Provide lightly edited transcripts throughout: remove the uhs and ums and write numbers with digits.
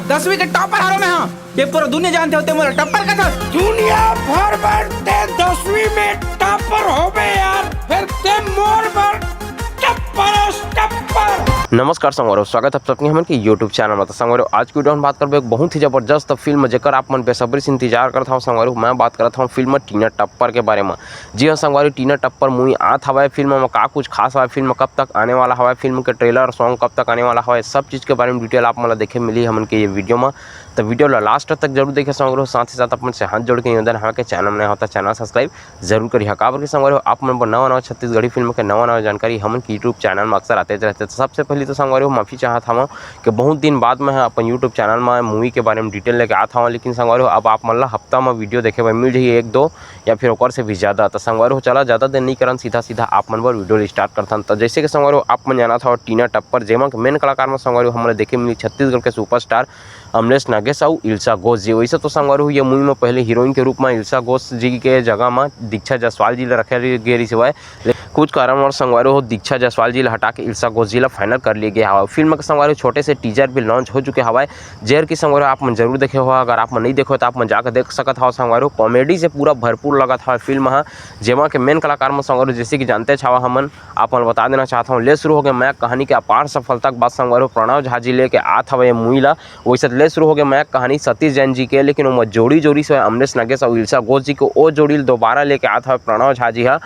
10वीं के टॉपर हारो में हाँ ये पूरा दुनिया जानते होते मोर टप्पर का था। दुनिया भर में ते 10वीं में टॉपर हो गए यार, फिर ते मोर पर टप्पर। नमस्कार संगवारो, स्वागत है आप सबके हमन के यूट्यूब चैनल में। तो संगवारो आज की वीडियो में बात करबे एक बहुत ही जबरदस्त फिल्म जेकर आप मन बेसब्री से इंतजार करत हव। संगवारो मैं बात करत हूँ फिल्म टीना टप्पर के बारे में। जी हाँ संगवारो, टीना टप्पर मूवी आत हवा फिल्म में का कुछ खास हवा, फिल्म कब तक आने वाला हवा, फिल्म के ट्रेलर सॉन्ग कब तक आने वाला हवा, सब चीज़ के बारे में डिटेल आप मन देखे मिली हमन के ये वीडियो में। तो वीडियो लास्ट तक जरूर देखे संगवारो, साथ ही साथ अपन से हाथ जोड़ के निवेदन है कि चैनल में होता चैनल सब्सक्राइब जरूर करिए। काबर के संगवारो आप मन पर नवा छत्तीसगढ़ी फिल्म के नवा जानकारी हमन के यूट्यूब चैनल में अक्सर आते रहते। तो सबसे पहले तो संगवारो माफ़ी चाहत हूँ कि बहुत दिन बाद में अपन यूट्यूब चैनल में मूवी के बारे में डिटेल लेके आता हूँ, लेकिन संगवारो अब आप मन ला हफ्ता में वीडियो देखे हुए मिल जाइए, एक दो या फिर और से भी ज़्यादा। तो संगवारो चला ज़्यादा देर नहीं करन, सीधा आप मन पर वीडियो स्टार्ट करता। तो जैसे कि संगवारो आप मन जाना था टीना टप्पर जेमा के मेन कलाकार में संगवारो हमारे देखे मिली छत्तीसगढ़ के सुपरस्टार अमलेश नागेश और इल्सा घोष जी। वैसे तो संगवारो ये मूवी में पहले हीरोइन के रूप में इल्सा घोष जी के जगह में दीक्षा जायसवाल जी रखे गए सिवाय कुछ कारणवश संगवारो दीक्षा जायसवाल जी हटा के इल्सा घोष जी फाइनल कर लिया गया हवा। फिल्म के संगवारो छोटे से टीजर भी लॉन्च हो चुके हवा, जेर की संगवारो आप मन जरूर देखे हो। अगर आप मन नहीं देखो तो आप मन जाकर देख सकत हो। संगवारो कॉमेडी से पूरा भरपूर लगा था फिल्म है, जेमा के मेन कलाकार में संगवारो जैसे कि जानते छावा हमन आप मन बता देना चाहता हूँ। ले शुरू हो गया मैं कहानी के अपार सफलता के बाद संगवारो प्रणव झा जी लेके आत हवा ये मूवी ला। वैसे ले शुरू हो गया मैं कहानी सतीश जैन जी के, लेकिन वो जोड़ी से अमलेश नागेश और इल्सा घोष जी को वो जोड़ी दोबारा लेके आत हवा प्रणव झा जी है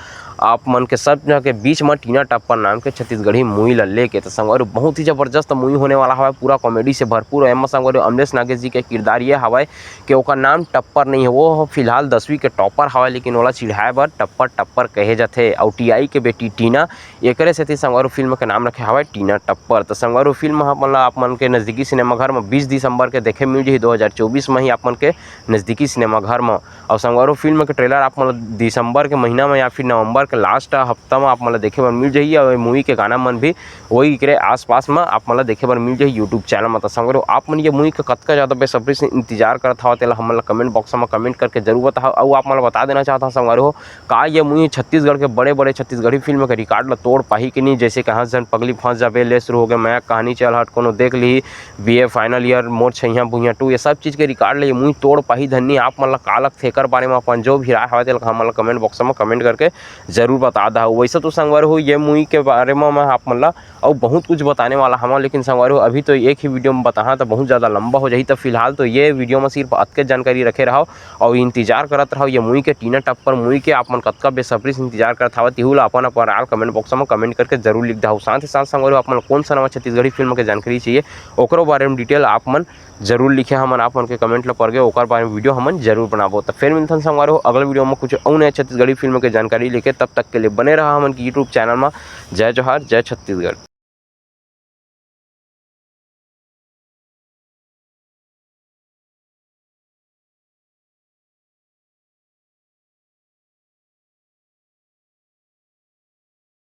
आप मन के सब के बीच में टीना टप्पर नाम के छत्तीसगढ़ी मूवी ला लेके। तो संगवारो बहुत ही जबरदस्त मूवी होने वाला हवा, पूरा कॉमेडी से भरपूर है। संगवारो अमलेश नागेश जी के किरदार ये हवा कि ओकर नाम टप्पर नहीं है, वो फिलहाल 10वीं के टॉपर हवा, लेकिन ओला चिढ़ाए बर टप्पर कहे जाते। और टीआई के बेटी टीना एकरे से संगवारो फिल्म के नाम रखे हवा टीना टप्पर। तो संगवारो फिल्म आप मन के नज़दीकी सिनेमाघर में 20 दिसंबर के देखे मिल जाए 2024 में ही आप मन के नज़दीकी सिनेमाघर में। और संगवारो फिल्म के ट्रेलर आप मन दिसंबर के महीना में या फिर नवंबर के लास्ट हफ्ता में आप मतलब देखे बर मिल जाइए। और मूवी के गाना मन भी वही के आसपास में आप मतलब देखे बर मिल जाइए यूट्यूब चैनल में। तो संगवारो आप मन ये मूवी का कतका ज़्यादा बेसब्री से इंतजार करता हो तेला हमन कमेंट बॉक्स में कमेंट करके जरूर बताओ। और आप मतलब बता देना चाहता हूँ संगवारो का ये मूवी छत्तीसगढ़ के बड़े छत्तीसगढ़ी फिल्म के रिकॉर्ड ला तोड़ पाही कि नहीं। जैसे कहाँ जन पगली फंस जाबे, ले शुरू हो गया मैं कहानी चल हट कोनो देख ली, BA फाइनल ईयर, मोर छैया भुइया 2, ये सब चीज़ के रिकॉर्ड ले मूवी तोड़ पाही धन्नी। आप मतलब कालक थे बारे में अपन जो भी राय हवा तेल हमन कमेंट बॉक्स में कमेंट करके जरूर बता दा। वैसे तो संगवारो ये मूवी के बारे में मैं आप मन ला और बहुत कुछ बताने वाला हूँ, लेकिन संगवारो अभी तो एक ही वीडियो में बताहा तो बहुत ज़्यादा लंबा हो जाही। तो फिलहाल तो ये वीडियो में सिर्फ अतके जानकारी रखे रहो और इंतजार करत रहो ये मूवी के टीना टप्पर मूवी के आप मन कतका बेसब्री से इंतजार करत हवा तिहू ला अपन राय कमेंट बॉक्स में कमेंट करके जरूर लिख दो। साथ ही साथ संगवारो आप मन कौन सा नवा छत्तीसगढ़ी फिल्म के जानकारी चाहिए ओकरो बारे में डिटेल आप मन जरूर लिखे हमन आप मन के कमेंट ला पड़ गए ओकर बारे में वीडियो हमन जरूर बनाबो। तो फिर मिलथन संगवारो अगले वीडियो में कुछ और नए छत्तीसगढ़ी फिल्म के जानकारी लेके, तब तक के लिए बने रहा हमन की यूट्यूब चैनल में। जय जोहार, जय छत्तीसगढ़।